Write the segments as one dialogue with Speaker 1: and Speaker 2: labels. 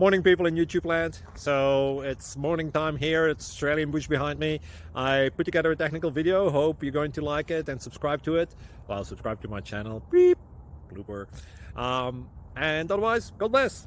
Speaker 1: Morning, people in YouTube land. So it's morning time here. It's Australian bush behind me. I put together a technical video. Hope you're going to like it and subscribe to it. Well, subscribe to my channel. Beep. Blooper. And otherwise, God bless.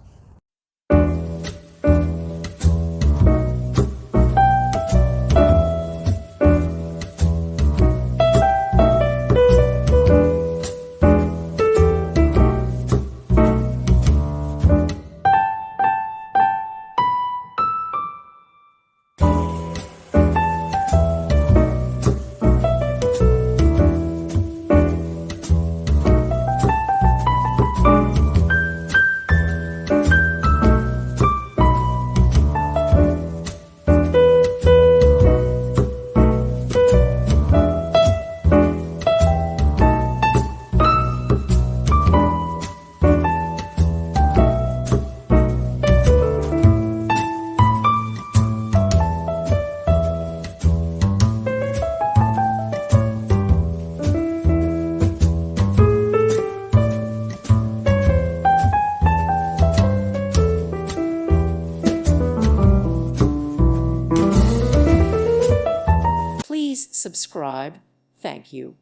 Speaker 2: Please subscribe. Thank you.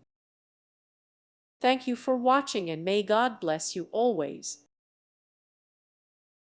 Speaker 2: Thank you for watching, and may God bless you always.